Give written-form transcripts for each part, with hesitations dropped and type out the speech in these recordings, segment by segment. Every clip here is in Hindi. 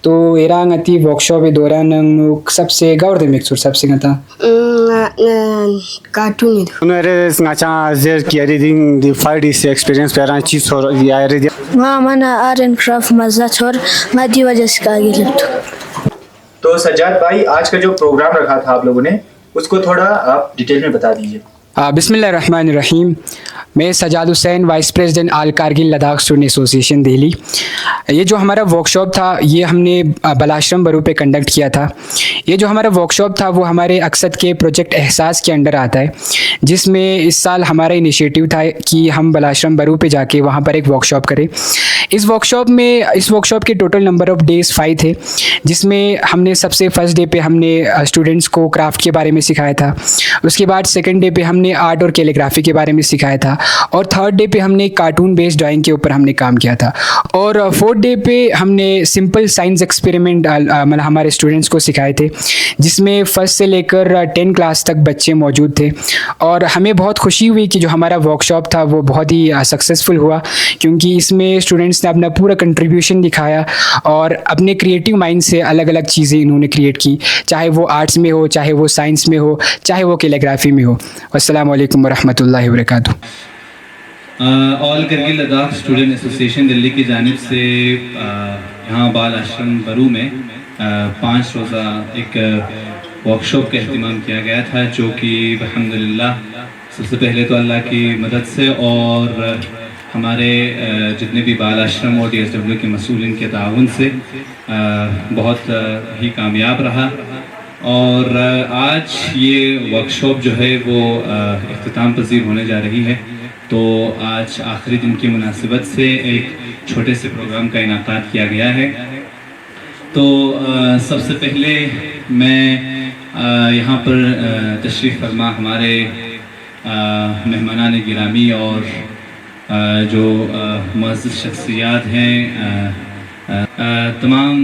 तो एरांग अति वर्कशॉप दौरान सबसे गौर मिक्सर सबसे गता कार्टून उन्हें ngacha zer kiari ding di fight is experience peran chi sor yaare di वहाँ मना आर्ट एंड क्राफ्ट मजा छोड़ मध्य वजह से कागे लगता। तो सज्जाद भाई, आज का जो प्रोग्राम रखा था आप लोगों ने, उसको थोड़ा आप डिटेल में बता दीजिए। बिस्मिल्लाहिर्रहमानिर्रहीम। मैं सजाद हुसैन, वाइस प्रेसिडेंट आल कारगिल लद्दाख स्टूडेंट एसोसिएशन दिल्ली। ये जो हमारा वर्कशॉप था ये हमने बलाश्रम बरू पे कंडक्ट किया था। ये जो हमारा वर्कशॉप था वो हमारे अक्सद के प्रोजेक्ट एहसास के अंडर आता है, जिसमें इस साल हमारा इनिशिएटिव था कि हम बलाश्रम बरू पे जाके वहाँ पर एक वर्कशॉप करें। इस वर्कशॉप के टोटल नंबर ऑफ़ डेज़ 5 थे, जिसमें हमने सबसे फर्स्ट डे पे हमने स्टूडेंट्स को क्राफ्ट के बारे में सिखाया था। उसके बाद सेकंड डे पे हमने आर्ट और कैलीग्राफी के बारे में सिखाया था, और थर्ड डे पे हमने कार्टून बेस्ड ड्राइंग के ऊपर हमने काम किया था, और फोर्थ डे पे हमने सिंपल साइंस एक्सपेरिमेंट मतलब हमारे स्टूडेंट्स को सिखाए थे, जिसमें फर्स्ट से लेकर 10 क्लास तक बच्चे मौजूद थे। और हमें बहुत खुशी हुई कि जो हमारा वर्कशॉप था वो बहुत ही सक्सेसफुल हुआ, क्योंकि इसमें स्टूडेंट्स ने अपना पूरा कंट्रीब्यूशन दिखाया और अपने क्रिएटिव माइंड से अलग अलग चीज़ें इन्होंने क्रिएट की, चाहे वो आर्ट्स में हो, चाहे वो साइंस में हो, चाहे वो कैलीग्राफी में हो। अस्सलामु अलैकुम वरहमतुल्लाहि वबरकातुहू। All Kargil Ladakh student association Delhi की जानिब से यहाँ बाल आश्रम बरू में 5 रोज़ा एक वर्कशॉप का अहतमाम किया गया था, जो कि अल्हम्दुलिल्लाह सबसे पहले तो अल्लाह की मदद से और हमारे जितने भी बाल आश्रम और DSW के मसूल इनके ताउन से बहुत ही कामयाब रहा। और आज ये वर्कशॉप जो है वो इख्तिताम पज़ीर होने जा रही है। तो आज आखिरी दिन की मुनासिबत से एक छोटे से प्रोग्राम का इनाक़ाद किया गया है। तो सबसे पहले मैं यहाँ पर तशरीफ़ फरमा हमारे मेहमानान गिरामी और जो मुअज़्ज़ज़ शख्सियात हैं, तमाम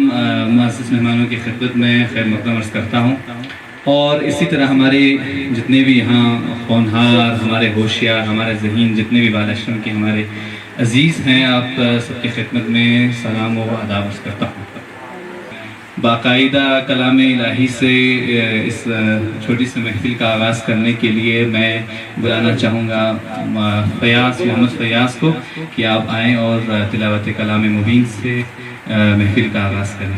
मुअज़्ज़ज़ मेहमानों की खिदमत में खैर मक़दम अर्ज़ करता हूँ। और इसी तरह हमारे जितने भी यहाँ होनहार, हमारे होशियार, हमारे ज़हीन जितने भी बाल आश्रम के हमारे अज़ीज़ हैं, आप सबकी खिदमत में सलाम व आदाब अर्ज़ करता हूँ। बाकायदा कलाम इलाही से इस छोटी सी महफिल का आगाज़ करने के लिए मैं बुलाना चाहूँगा मोहम्मद फ़याज़ को कि आप आएँ और तिलावत कलाम मुबीन से महफिल का आगाज़ करें।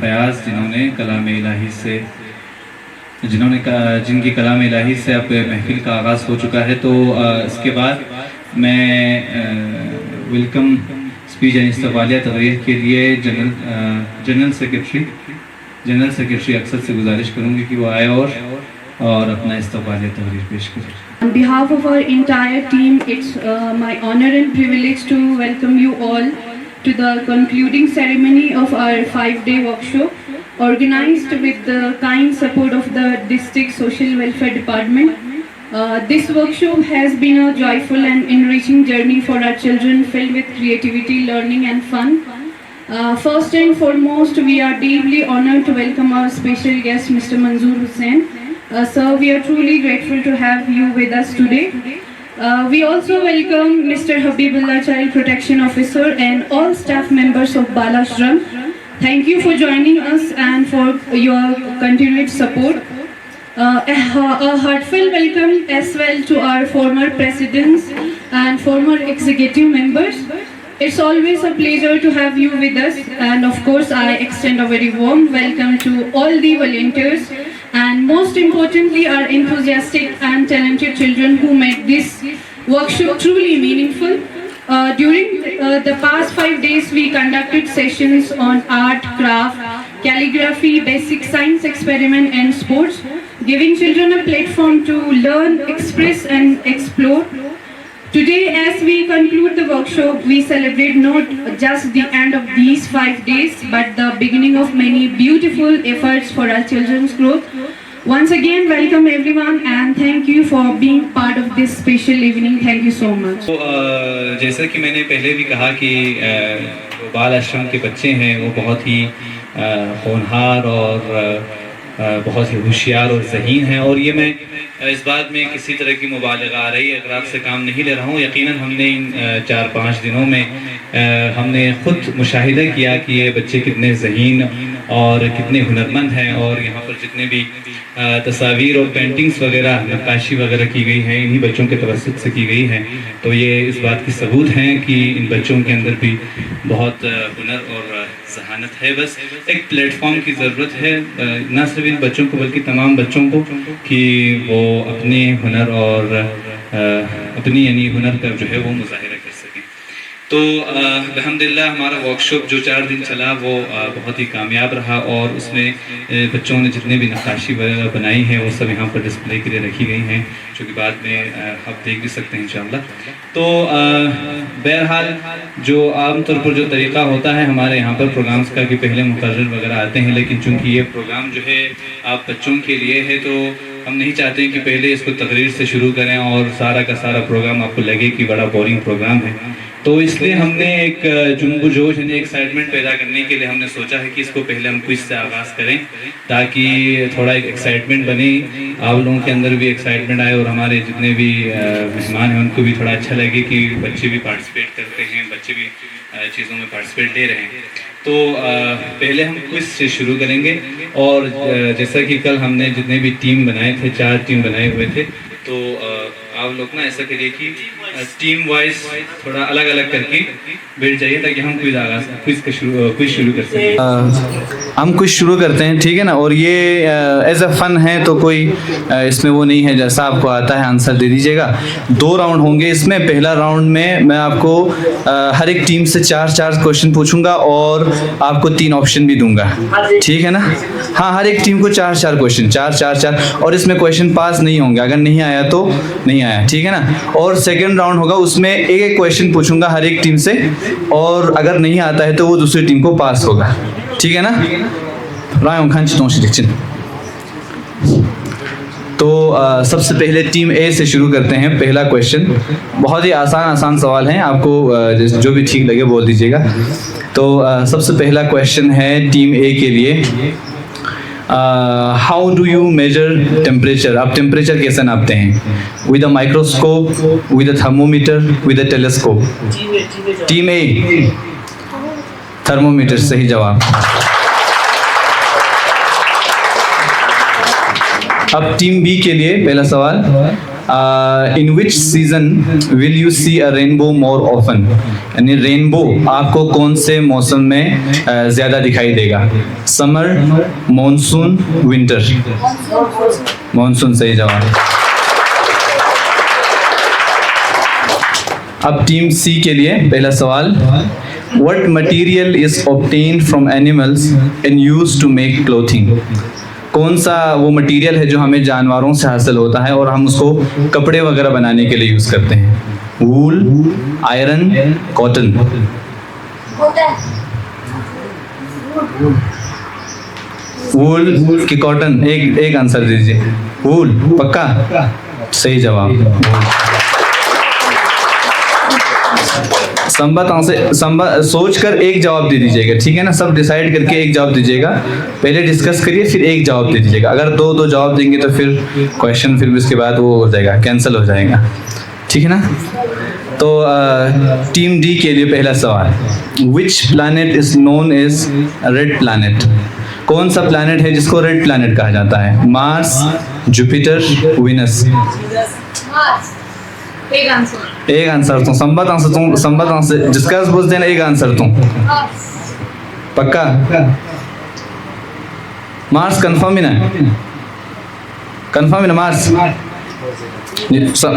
फ़याज़ जिनकी कलाम इलाही से अब महफिल का आगाज़ हो चुका है। तो इसके बाद मैं वेलकम स्पीच यानी इस्तक़बालिया तक़रीर के लिए जनरल सेक्रेटरी अक्सर से गुजारिश करूँगी कि वो आए और अपना इस्तक़बालिया तक़रीर पेश करें। On behalf of our entire team, it's my honor and privilege to welcome you all to the concluding ceremony of our 5-day workshop, organized with the kind support of the District Social Welfare Department. This workshop has been a joyful and enriching journey for our children, filled with creativity, learning and fun. First and foremost, we are deeply honored to welcome our special guest, Mr. Manzoor Hussain. Sir, we are truly grateful to have you with us today. We also welcome Mr. Habibullah, Child Protection Officer, and all staff members of Bal Ashram. Thank you for joining us and for your continued support. A heartfelt welcome as well to our former presidents and former executive members. It's always a pleasure to have you with us, and of course I extend a very warm welcome to all the volunteers and most importantly our enthusiastic and talented children who made this workshop truly meaningful. During the past 5 days we conducted sessions on art, craft, calligraphy, basic science experiment and sports, giving children a platform to learn, express and explore. Today, as we conclude the workshop, we celebrate not just the end of these 5 days, but the beginning of many beautiful efforts for our children's growth. Once again, welcome everyone and thank you for being part of this special evening. Thank you so much. तो जैसा कि मैंने पहले भी कहा कि जो बाल आश्रम के बच्चे हैं वो बहुत ही होनहार और बहुत ही होशियार और ज़हीन हैं, और ये मैं इस बात में किसी तरह की मुबालगा आ रही अगराब से काम नहीं ले रहा हूँ। यकीनन हमने इन 4-5 दिनों में हमने ख़ुद मुशाहिदा किया कि ये बच्चे कितने ज़हीन और कितने हुनरमंद हैं, और यहाँ पर जितने भी तस्वीर और पेंटिंग्स वगैरह, नक्काशी वगैरह की गई हैं इन्हीं बच्चों के तवस्सुत से की गई हैं। तो ये इस बात की सबूत हैं कि इन बच्चों के अंदर भी बहुत हुनर और जहानत है। बस एक प्लेटफॉर्म की ज़रूरत है, न सिर्फ इन बच्चों को बल्कि तमाम बच्चों को, कि वो अपने हुनर और अपनी यानी हुनर का जो है वो मुजाहिरा कर सकें। तो अल्हम्दुलिल्लाह हमारा वर्कशॉप जो 4 दिन चला वो बहुत ही कामयाब रहा, और उसमें बच्चों ने जितने भी नक्काशी वगैरह बनाई है वो सब यहाँ पर डिस्प्ले के लिए रखी गई हैं, जो कि बाद में आप देख भी सकते हैं इंशाअल्लाह। तो बहरहाल जो आमतौर पर जो तरीक़ा होता है हमारे यहाँ पर प्रोग्राम्स का कि पहले मुकर्रर वगैरह आते हैं, लेकिन चूँकि ये प्रोग्राम जो है आप बच्चों के लिए है तो हम नहीं चाहते हैं कि पहले इसको तकरीर से शुरू करें और सारा का सारा प्रोग्राम आपको लगे कि बड़ा बोरिंग प्रोग्राम है। तो इसलिए हमने एक जुम्बो जोश यानी एक्साइटमेंट पैदा करने के लिए हमने सोचा है कि इसको पहले हम क्विज से आगाज़ करें, ताकि थोड़ा एक एक्साइटमेंट बने, आप लोगों के अंदर भी एक्साइटमेंट आए और हमारे जितने भी मेहमान हैं उनको भी थोड़ा अच्छा लगे कि बच्चे भी पार्टिसिपेट करते हैं, बच्चे भी चीज़ों में पार्टिसिपेट ले रहे हैं। तो पहले हम क्विज से शुरू करेंगे, और जैसा कि कल हमने जितने भी टीम बनाए थे 4 टीम बनाए हुए थे, तो आप लोग ना ऐसा करिए कि टीम वाइज थोड़ा अलग अलग करके बैठ जाइए ताकि हम क्विज शुरू कर सकें। हम कुछ शुरू करते हैं, ठीक है ना। और ये एज अ फन है तो कोई इसमें वो नहीं है, जैसा आपको आता है आंसर दे दीजिएगा। 2 राउंड होंगे इसमें। पहला राउंड में मैं आपको हर एक टीम से 4-4 क्वेश्चन पूछूंगा और आपको 3 ऑप्शन भी दूंगा, ठीक है ना। हाँ, हर एक टीम को 4-4 क्वेश्चन, 4-4-4, और इसमें क्वेश्चन पास नहीं होंगे, अगर नहीं आया तो नहीं आया, ठीक है ना। और सेकेंड राउंड होगा, उसमें एक क्वेश्चन पूछूंगा हर एक टीम से, और अगर नहीं आता है तो वो दूसरी टीम को पास होगा, ठीक है ना। तो सबसे पहले टीम ए से शुरू करते हैं। पहला क्वेश्चन बहुत ही आसान सवाल है, आपको जो भी ठीक लगे बोल दीजिएगा। तो सबसे पहला क्वेश्चन है टीम ए के लिए, how do you measure temperature? आप टेम्परेचर कैसे नापते हैं? With a microscope, with a thermometer, with a telescope? Team A thermometer, सही जवाब। अब टीम बी के लिए पहला सवाल, in which season will you see a rainbow more often? यानी रेनबो आपको कौन से मौसम में ज़्यादा दिखाई देगा? Summer, monsoon, winter? मॉनसून, सही जवाब। अब टीम सी के लिए पहला सवाल, what material is obtained from animals and used to make clothing? कौन सा वो मटेरियल है जो हमें जानवरों से हासिल होता है और हम उसको कपड़े वगैरह बनाने के लिए यूज़ करते हैं? वूल, आयरन, कॉटन? वूल की कॉटन? एक आंसर दीजिए। वूल, पक्का? सही जवाब। सोच कर एक जवाब दे दीजिएगा, ठीक है ना। सब डिसाइड करके एक जवाब दीजिएगा, पहले डिस्कस करिए फिर एक जवाब दे दीजिएगा। अगर दो जवाब देंगे तो फिर क्वेश्चन फिर उसके बाद वो हो जाएगा, कैंसिल हो जाएगा, ठीक है ना। तो टीम डी के लिए पहला सवाल, which planet is known as red planet? कौन सा प्लैनेट है जिसको रेड प्लैनेट कहा जाता है? Mars, Jupiter, Venus. एक आंसर तो संबत आंसर डिस्कस बोल देना, एक आंसर तो पक्का। मार्स कंफर्म ही ना, कंफर्म ही ना मार्स।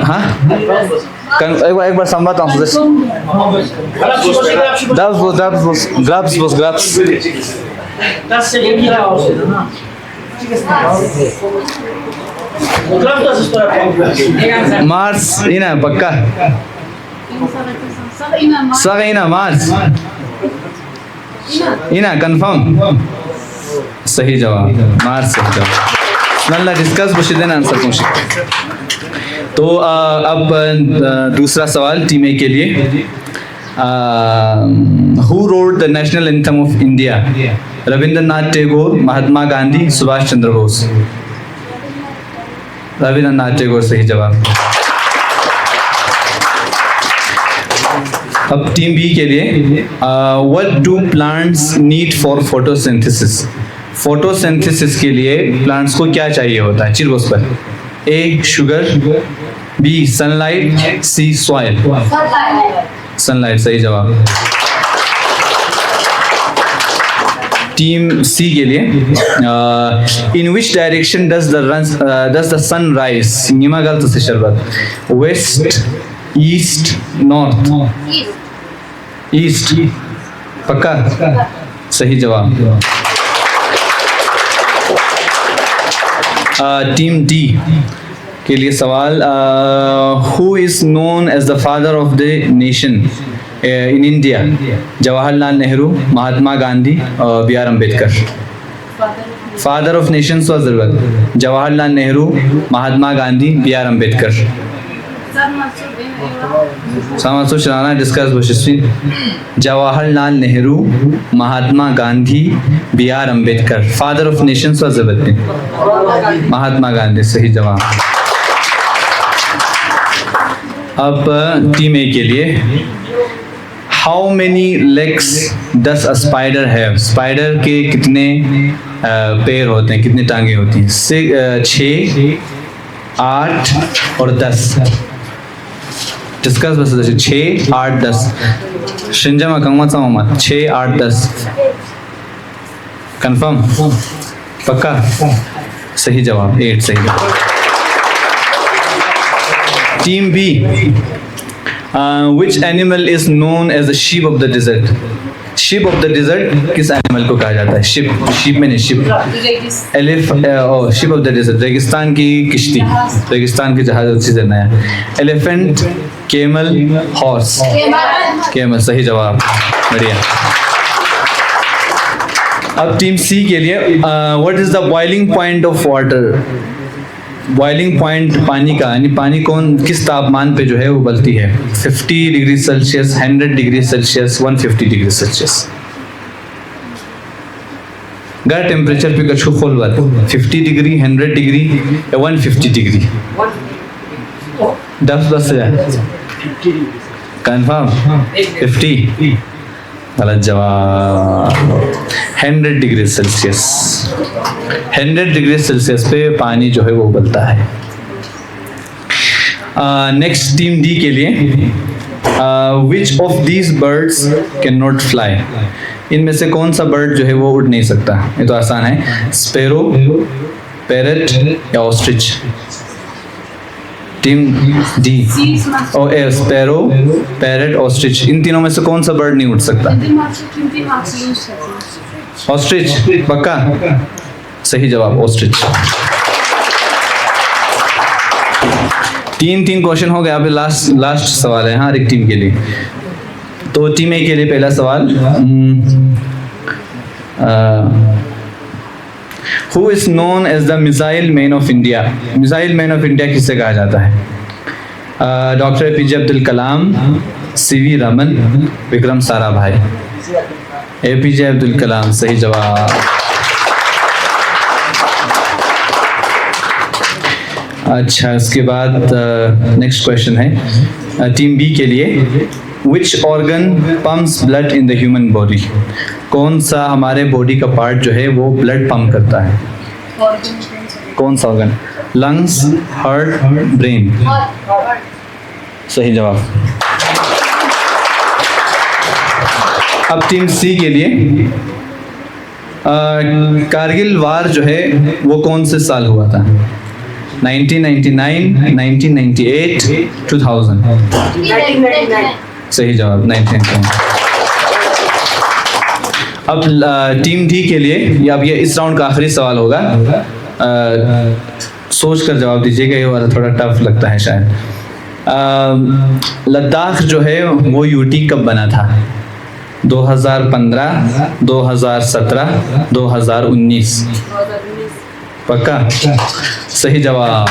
हाँ एक बार संबत आंसर ग्राफ्स मार्स इना पक्का सगैना मार्स इना कंफर्म सही जवाब मार्स सही जवाब। नल्ला डिस्कस बुशिदेन आंसर पूछे। तो अब दूसरा सवाल टीम ए के लिए। Who wrote the national anthem of India? Rabindranath Tagore, Mahatma Gandhi, Subhash Chandra Bose. Rabindranath Tagore सही जवाब। अब टीम बी के लिए। What do plants need for photosynthesis? Photosynthesis के लिए प्लांट्स को क्या चाहिए होता है? चिरबोस पर। A sugar, B sunlight, C soil. Sunlight सही जवाब। टीम सी के लिए। In which direction does the sun rise? निमा गलत से शरबत। Waste, east, north. ईस्ट पक्का सही जवाब। टीम डी के लिए सवाल। Who is known as the father of the nation in India? Jawaharlal Nehru, Mahatma Gandhi, B R Ambedkar. Father of nation was जरूरत। Jawaharlal Nehru, Mahatma Gandhi, B R Ambedkar. समासो चलाना डिस्कस यशस्वी। Jawaharlal Nehru, Mahatma Gandhi, B R Ambedkar. Father of nation was जरूरत। महात्मा गांधी सही जवाब। अब टीम ए के लिए। How many legs does a spider have? Spider के कितने पैर होते हैं, कितनी टांगे होती हैं? 6, 8 और 10। डिस्कस बस 6, 8, 10। शिंजमा कंगमत मत 6, 8, 10 कंफर्म पक्का सही जवाब। 8 सही जवाब। Team B. Which animal is known as the sheep of the desert? Ship of the desert किस एनिमल को कहा जाता है? शिप में नहीं, ship ship of the desert रेगिस्तान की किश्ती, रेगिस्तान की जहाज अच्छी से नया। Elephant, camel, horse. केमल सही जवाब, बढ़िया। अब टीम सी के लिए। What is the boiling point of water? Boiling point पानी का, यानी पानी किस तापमान पे जो है वो उबलती है? 50 degree Celsius, 100 degree Celsius, 150 degree Celsius. गर टेम्परेचर पे कछु खोल बात 50 डिग्री, 100 डिग्री या 150 डिग्री? 10 कंफर्म 50 गलत जवाब। 100 डिग्री सेल्सियस, 100 डिग्री सेल्सियस पे पानी जो है वो उबलता है। नेक्स्ट टीम डी के लिए। Which of these birds can not fly? इनमें से कौन सा बर्ड जो है वो उड़ नहीं सकता? ये तो आसान है। स्पैरो, पैरट या ostrich? Team D. Sparrow, parrot, ostrich, इन तीनों में से कौन सा बर्ड नहीं उड़ सकता? ऑस्ट्रिच पक्का सही जवाब, ऑस्ट्रिच। 3 क्वेश्चन हो गए। अभी लास्ट सवाल है हर एक टीम के लिए। तो टीम ए के लिए पहला सवाल। Who is known as the Missile Man of India? Missile Man of India किसे कहा जाता है? Doctor APJ Abdul Kalam, CV Raman, Vikram Sarabhai. APJ Abdul Kalam सही जवाब। अच्छा, इसके बाद नेक्स्ट क्वेश्चन है टीम बी के लिए। Which organ pumps blood in the human body? कौन सा हमारे बॉडी का पार्ट जो है वो ब्लड पंप करता है? कौन सा ऑर्गन? Lungs, heart, brain. सही जवाब। अब टीम सी के लिए कारगिल वार जो है वो कौन से साल हुआ था? 1999, 1998, 2000। सही जवाब 1999। अब टीम डी के लिए अब ये इस राउंड का आखिरी सवाल होगा, सोच कर जवाब दीजिएगा, ये वाला थोड़ा टफ लगता है शायद। लद्दाख जो है वो यूटी कब बना था? 2015, 2017, 2019? पक्का? सही जवाब।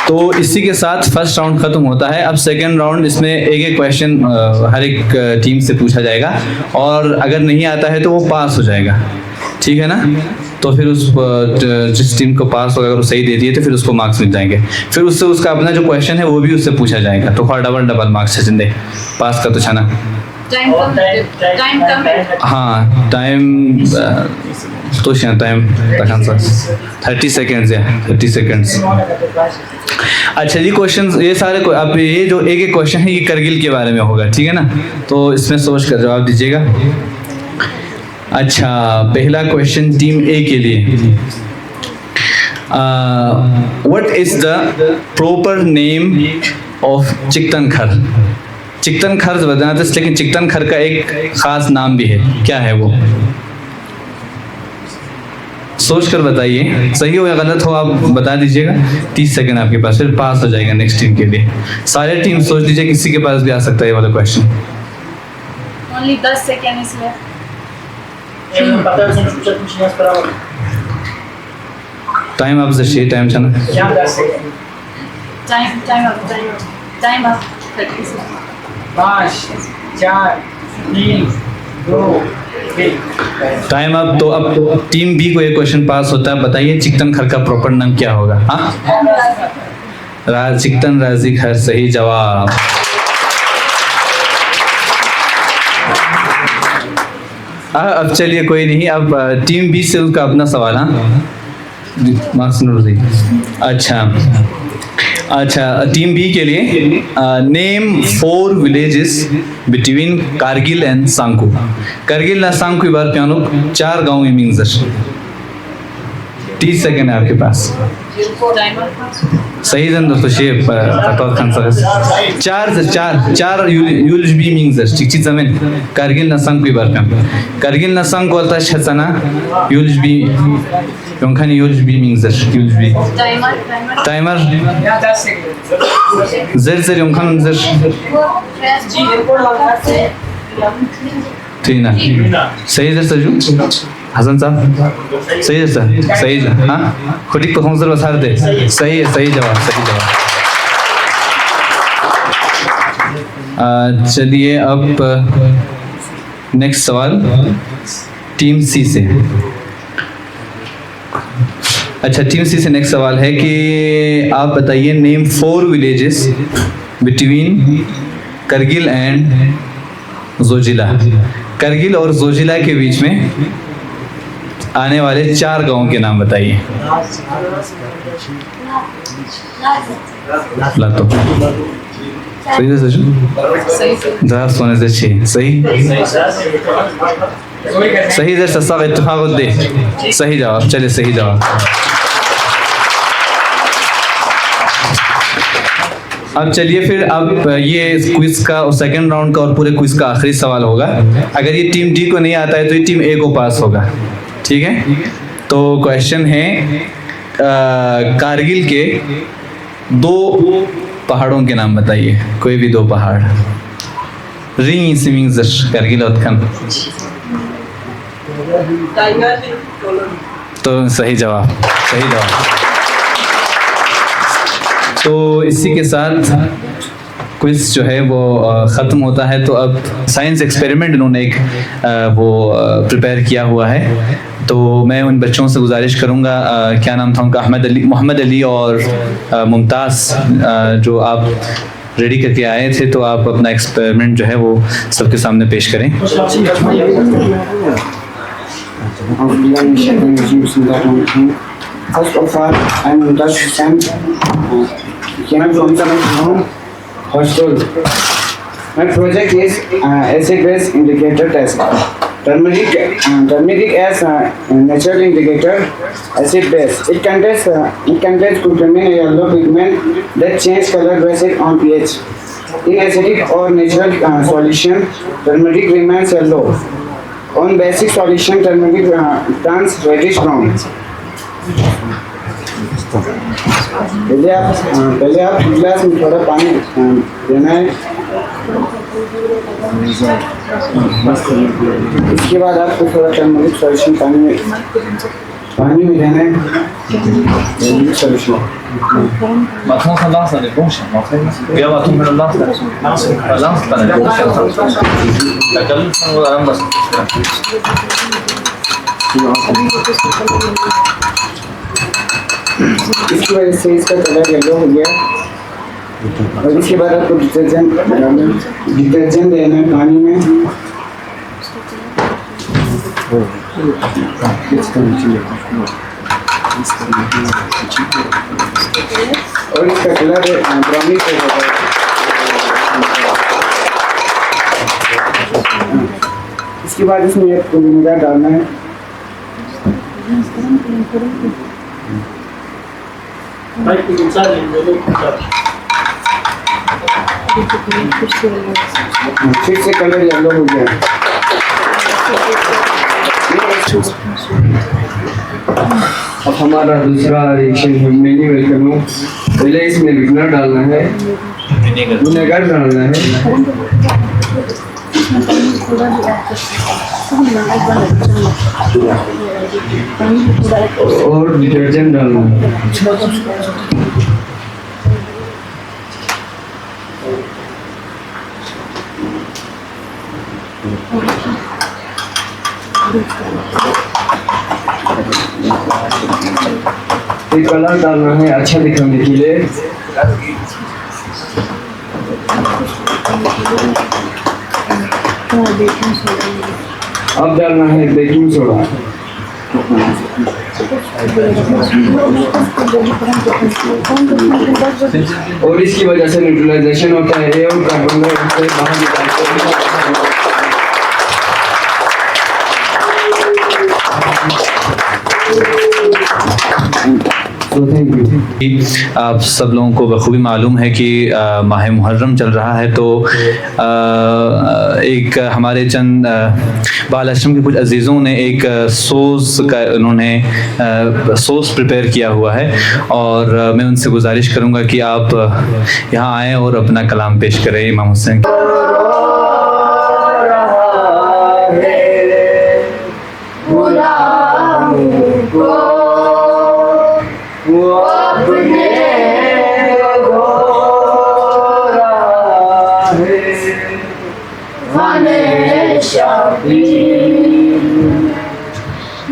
तो इसी के साथ फर्स्ट राउंड खत्म होता है। अब सेकंड राउंड, इसमें एक एक क्वेश्चन हर एक टीम से पूछा जाएगा और अगर नहीं आता है तो वो पास हो जाएगा, ठीक है ना? तो फिर उस जिस टीम को पास होगा अगर वो सही दे दिए तो फिर उसको मार्क्स मिल जाएंगे। फिर उससे उसका अपना जो क्वेश्चन है वो भी उससे पूछा जाएगा, तो डबल मार्क्स है जिंदे पास का तो छाना। टाइम कम है। हाँ टाइम तो टाइम 30 सेकेंड्स या 30 सेकेंड्स। अच्छा जी, क्वेश्चन ये सारे अब ये जो एक एक क्वेश्चन है ये करगिल के बारे में होगा, ठीक है ना? तो इसमें सोच कर जवाब दीजिएगा। अच्छा, पहला क्वेश्चन टीम ए के लिए, what is the proper name of Chiktankhar? Chiktankhar बताते हैं, लेकिन चिकटनखर का एक खास नाम भी है, क्या है वो? सोच कर बताइए, सही हो या गलत हो आप बता दीजिएगा। 30 सेकंड आपके पास, फिर पास हो जाएगा नेक्स्ट टीम के लिए। सारे टीम सोच लीजिए, किसी के पास भी आ सकता है ये वाला question. Only 10 seconds is left. Time आप जैसे टाइम चला Time up. 30 seconds. 5, 4, 3, 2, 1। टाइम अब तो अब टीम बी को एक क्वेश्चन पास होता है। बताइए चिकटनखर का प्रॉपर नाम क्या होगा? हाँ, चिकटन राजी खर, सही जवाब। अब चलिए कोई नहीं, अब टीम बी से उसका अपना सवाल। हाँ मार्क्स नोट दीजिए। अच्छा टीम बी के लिए, name 4 villages between Kargil and Sankoo. Kargil ना सांकू बार प्यानो 4 गांव में मिंजर। 30 सेकंड है आपके पास। सही जन दोस्तों शेप फतवा खान सर 4 यूल्ज बी मिंजर चिकची जमीन कारगिल ना सांकू बार प्यानो कारगिल ना सांकू वालता छचना यूल्ज बी योंखानी यूल्ज बी मिंजर यूल्ज बी टाइमर जर योंखान जर ठीक ना सही जर सजू हसन साहब सही है सर, सही है। हाँ खुद ही परफॉर्मेंस बता दे, सही है, सही जवाब, सही जवाब। चलिए अब नेक्स्ट सवाल टीम सी से। अच्छा टीम सी से नेक्स्ट सवाल है कि आप बताइए name 4 villages between Kargil and Zoji La. Kargil और जोजिला के बीच में आने वाले 4 गांवों के नाम बताइए। लातो सही है सर, 10 सोने से 6 सही सही जर सस्ता इत्तेफाक दे, सही जवाब। चलिए सही जवाब। अब चलिए फिर अब ये क्विज का और सेकंड राउंड का और पूरे क्विज का आखिरी सवाल होगा। अगर ये टीम डी को नहीं आता है तो ये टीम ए को पास होगा, ठीक है? तो क्वेश्चन है कारगिल के 2 पहाड़ों के नाम बताइए, कोई भी 2 पहाड़। रिंग सिमिंग कारगिल उत्खन तो सही जवाब, सही जवाब। तो इसी के साथ क्विज जो है वो ख़त्म होता है। तो अब साइंस एक्सपेरिमेंट इन्होंने एक वो प्रिपेयर किया हुआ है, तो मैं उन बच्चों से गुजारिश करूंगा, क्या नाम था उनका, मोहम्मद अली और मुमताज़, जो आप रेडी करके आए थे, तो आप अपना एक्सपेरिमेंट जो है वो सबके सामने पेश करें। First of all, I'm Mumtaz Hussain. Came from home hostel. My project is acid base indicator test. Turmeric as a natural indicator, acid base. It contains glutamin, a yellow pigment that changes color based on pH. In acidic or natural solution, turmeric remains yellow. On basic solution, turmeric turns reddish brown. पहले आप गिलास में थोड़ा पानी देना है। इसके बाद आपको थोड़ा टर्मरिक सॉल्यूशन पानी में देना है। सॉल्यूशन इसकी वजह से इसका कलर येलो हो गया। और इसके बाद आपको डिटर्जेंट देना है पानी में। और इसका कलर ब्राउनिश हो जाएगा। इसके बाद इसमें आपको विनेगर डालना है। फिर से कलर येलो हो गया। अब हमारा दूसरा रिएक्शन है मैनुअल करना। पहले इसमें विनेगर डालना है, विनेगर डालना है, और डिटर्जेंट डालना है। ये कलर डालना है अच्छा दिखने के लिए। अब डालना है बेकिंग सोडा। और इसकी वजह से न्यूट्रलाइजेशन होता है और कार्बन डाइऑक्साइड बाहर निकलता है। आप सब लोगों को बखूबी मालूम है कि माह मुहर्रम चल रहा है, तो एक हमारे चंद बाल आश्रम के कुछ अजीज़ों ने एक सॉस का उन्होंने सॉस प्रिपेयर किया हुआ है, और मैं उनसे गुजारिश करूंगा कि आप यहाँ आएँ और अपना कलाम पेश करें। इमाम हुसैन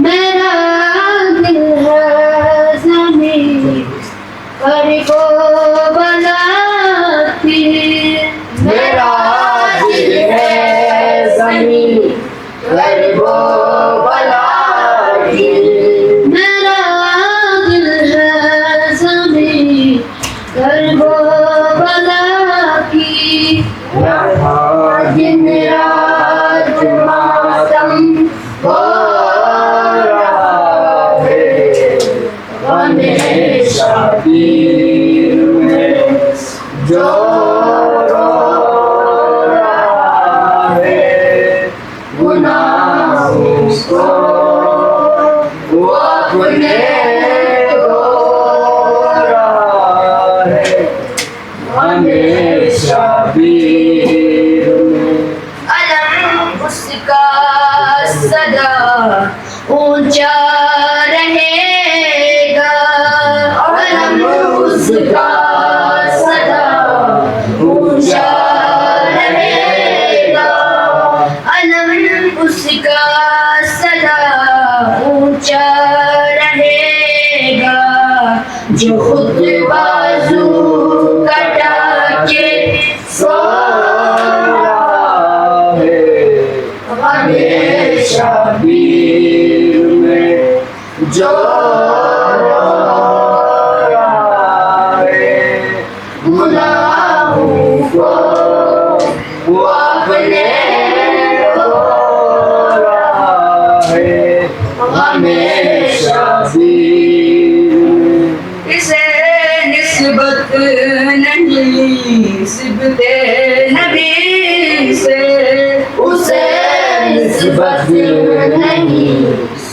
मेरा दिल है ज़मीं पर को बनाती, मेरा दिल है ज़मीं पर को बनाती, मेरा दिल है ज़मीं पर को बनाती। दिन रात मातम हो रहा है, हमेशा पीर में जो रो रहा है, गुनाहों को वो अपने धो रहा है, हमेशा पीर में। अलम उसका सदा ऊंचा रहेगा, अलम उसका सदा ऊंचा रहेगा, अलम उसका सदा ऊंचा रहेगा, जो खुद बाजू कटा के सो रहा है, हमेशा पीर जो रो रहा है गुनाहों को वो अपने रो रहा है हमेशा भी। इसे निस्बत नहीं सिबते नबी से, उसे निस्बत नहीं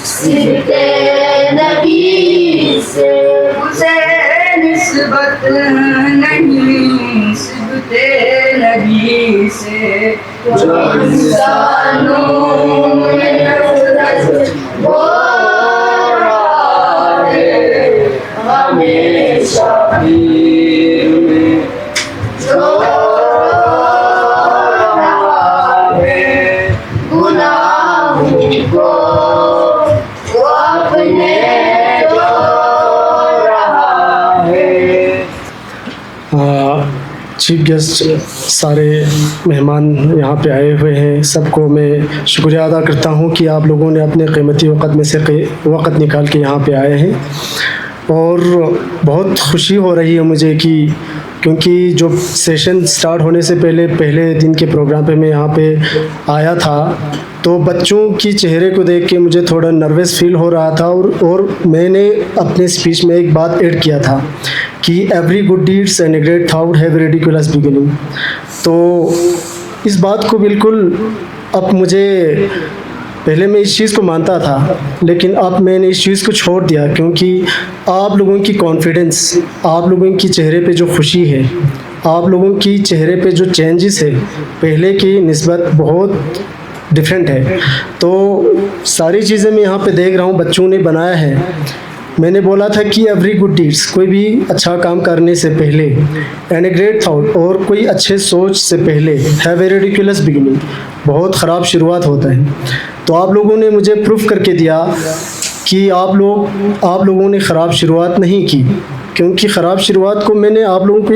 सिबते नबी से, उसे निस्बत नहीं सिबते नबी से। जो इंसानों में नफरत हो रहा है हमेशा पीर में, जो रहा है गुनाहों को वो अपने रो रहा है। चीफ गेस्ट सारे मेहमान यहाँ पे आए हुए हैं, सबको मैं शुक्रिया अदा करता हूँ कि आप लोगों ने अपने कीमती वक़्त में से वक़्त निकाल के यहाँ पे आए हैं। और बहुत खुशी हो रही है मुझे कि क्योंकि जो सेशन स्टार्ट होने से पहले दिन के प्रोग्राम पे मैं यहाँ पे आया था, तो बच्चों की चेहरे को देख के मुझे थोड़ा नर्वस फील हो रहा था। और मैंने अपने स्पीच में एक बात ऐड किया था कि every good deeds and a great thought have ridiculous beginning. तो इस बात को बिल्कुल अब मुझे, पहले मैं इस चीज़ को मानता था लेकिन अब मैंने इस चीज़ को छोड़ दिया, क्योंकि आप लोगों की कॉन्फिडेंस, आप लोगों की चेहरे पे जो खुशी है, आप लोगों की चेहरे पे जो चेंजेस है पहले की निस्बत बहुत डिफरेंट है। तो सारी चीज़ें मैं यहाँ पे देख रहा हूँ बच्चों ने बनाया है। मैंने बोला था कि एवरी गुड डीड्स, कोई भी अच्छा काम करने से पहले, एंड ए ग्रेट थॉट, और कोई अच्छे सोच से पहले, हैव ए रिडिकुलस बिगिनिंग, बहुत ख़राब शुरुआत होता है। तो आप लोगों ने मुझे प्रूफ करके दिया कि आप लोगों ने ख़राब शुरुआत नहीं की, क्योंकि ख़राब शुरुआत को मैंने आप लोगों को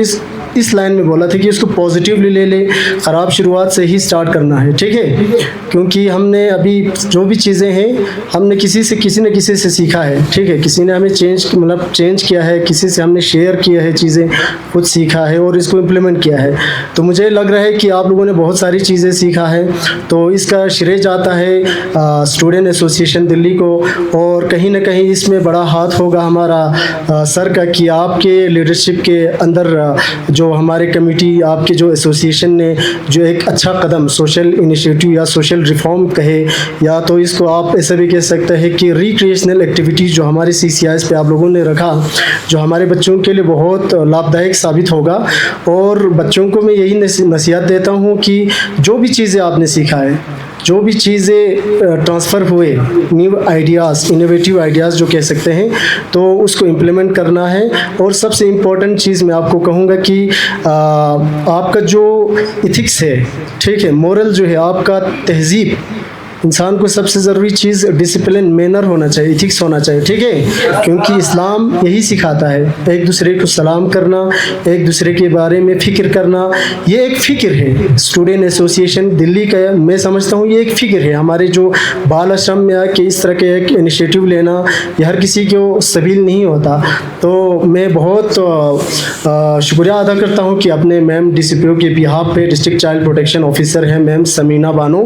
इस लाइन में बोला था कि इसको पॉजिटिवली ले ले, ख़राब शुरुआत से ही स्टार्ट करना है, ठीक है। क्योंकि हमने अभी जो भी चीज़ें हैं हमने किसी न किसी से सीखा है, ठीक है। किसी ने हमें चेंज किया है, किसी से हमने शेयर किया है चीज़ें, कुछ सीखा है और इसको इम्प्लीमेंट किया है। तो मुझे लग रहा है कि आप लोगों ने बहुत सारी चीज़ें सीखा है, तो इसका श्रेय जाता है स्टूडेंट एसोसिएशन दिल्ली को। और कहीं ना कहीं इसमें बड़ा हाथ होगा हमारा सर का, कि आपके लीडरशिप के अंदर जो हमारे कमेटी, आपके जो एसोसिएशन ने जो एक अच्छा कदम, सोशल इनिशिएटिव या सोशल रिफॉर्म कहे, या तो इसको आप ऐसा भी कह सकते हैं कि रिक्रिएशनल एक्टिविटीज़ जो हमारे CCIs पे आप लोगों ने रखा, जो हमारे बच्चों के लिए बहुत लाभदायक साबित होगा। और बच्चों को मैं यही नसीहत देता हूँ कि जो भी चीज़ें आपने सीखा है, जो भी चीज़ें ट्रांसफ़र हुए, न्यू आइडियाज़, इनोवेटिव आइडियाज़ जो कह सकते हैं, तो उसको इम्प्लीमेंट करना है। और सबसे इम्पोर्टेंट चीज़ मैं आपको कहूँगा कि आपका जो इथिक्स है, ठीक है, मोरल जो है, आपका तहज़ीब, इंसान को सबसे ज़रूरी चीज़ डिसिप्लिन, मैनर होना चाहिए, इथिक्स होना चाहिए, ठीक है। क्योंकि इस्लाम यही सिखाता है, एक दूसरे को सलाम करना, एक दूसरे के बारे में फ़िक्र करना। ये एक फ़िक्र है स्टूडेंट एसोसिएशन दिल्ली का, मैं समझता हूँ ये एक फ़िक्र है। हमारे जो बाल आश्रम में आके इस तरह के एक इनिशिएटिव लेना, ये हर किसी को सबील नहीं होता। तो मैं बहुत शुक्रिया अदा करता हूँ कि अपने मैम DCPO के बिहाफ पे, डिस्ट्रिक्ट चाइल्ड प्रोटेक्शन ऑफिसर हैं मैम समीना बानो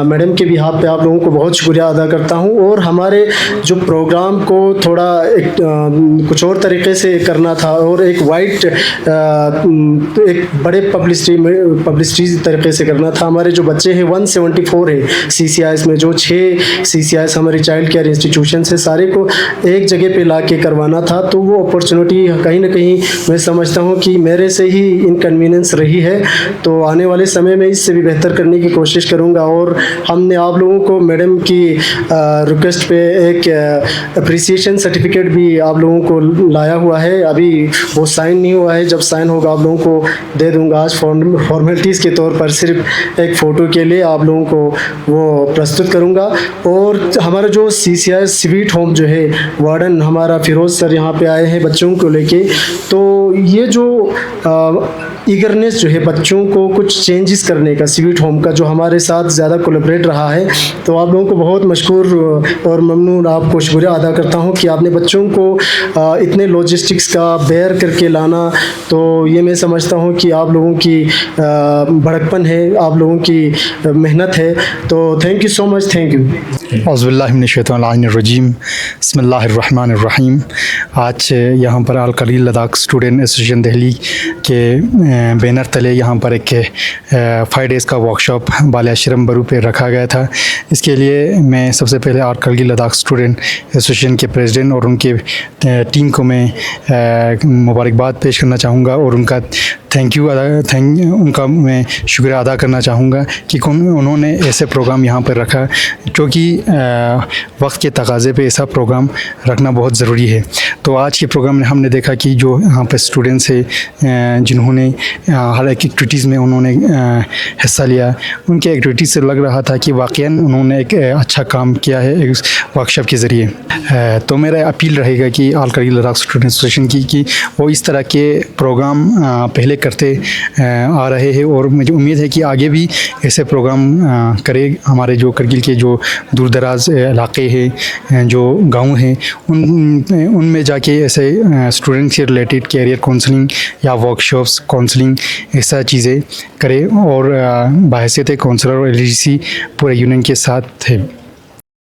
मैडम के बिहाफ पे आप लोगों को बहुत शुक्रिया अदा करता हूं। और हमारे जो प्रोग्राम को थोड़ा कुछ और तरीके से करना था, और एक एक बड़े पब्लिसिटी तरीके से करना था। हमारे जो बच्चे हैं 174 है CCIs में, जो 6 CCIs हमारे चाइल्ड केयर इंस्टीट्यूशन से, सारे को एक जगह पे ला के करवाना था। तो वो अपॉर्चुनिटी कहीं ना कहीं मैं समझता हूँ कि मेरे से ही इनकन्वीनियंस रही है। तो आने वाले समय में इससे भी बेहतर करने की कोशिश करूँगा। और हमने आप लोगों को मैडम की रिक्वेस्ट पे एक अप्रिसिएशन सर्टिफिकेट भी आप लोगों को लाया हुआ है, अभी वो साइन नहीं हुआ है, जब साइन होगा आप लोगों को दे दूंगा। आज फॉर्मेलिटीज़ के तौर पर सिर्फ एक फ़ोटो के लिए आप लोगों को वो प्रस्तुत करूंगा। और हमारा जो CCI स्वीट होम जो है, वार्डन हमारा फिरोज़ सर यहाँ पे आए हैं बच्चों को लेके। तो ये जो ईगरनेस जो है बच्चों को कुछ चेंजेस करने का, स्वीट होम का जो हमारे साथ ज़्यादा कोलैबोरेट रहा है, है। तो आप लोगों को बहुत मशकूर और ममनून, आपको शुक्रिया अदा करता हूँ कि आपने बच्चों को इतने लॉजिस्टिक्स का बेयर करके लाना, तो ये मैं समझता हूँ कि आप लोगों की भड़कपन है, आप लोगों की मेहनत है। तो thank you so much, thank you. औज़ुबिल्लाहिमिनश्शैतानिर्रजीम, बिस्मिल्लाहिर्रहमानिर्रहीम। आज यहाँ पर all Kargil Ladakh student association Delhi के बैनर तले यहाँ पर एक 5 डेज़ का वर्कशॉप बाल आश्रम बरू पे रखा गया था। इसके लिए मैं सबसे पहले अल कारगिल लद्दाख स्टूडेंट एसोसिएशन के प्रेसिडेंट और उनके टीम को मैं मुबारकबाद पेश करना चाहूँगा और उनका उनका मैं शुक्रिया अदा करना चाहूँगा कि उन्होंने ऐसे प्रोग्राम यहाँ पर रखा, क्योंकि वक्त के तकाज़े पे ऐसा प्रोग्राम रखना बहुत ज़रूरी है। तो आज के प्रोग्राम में हमने देखा कि जो यहाँ पर स्टूडेंट्स हैं जिन्होंने हर एक एक्टिविटीज़ में उन्होंने हिस्सा लिया, उनके एक्टिविटीज़ से लग रहा था कि वाकईन उन्होंने एक अच्छा काम किया है एक वर्कशॉप के ज़रिए। तो मेरा अपील रहेगा कि अल कारगिल लद्दाख स्टूडेंट एसोसिएशन की वो इस तरह के प्रोग्राम पहले करते आ रहे हैं और मुझे उम्मीद है कि आगे भी ऐसे प्रोग्राम करे। हमारे जो कारगिल के जो दूर दराज इलाके हैं, जो गांव हैं, उनमें जाके ऐसे स्टूडेंट से रिलेटेड कैरियर काउंसलिंग या वर्कशॉप्स काउंसलिंग ऐसा चीज़ें करे और बहैसियत काउंसलर और LDC पूरे यूनियन के साथ है।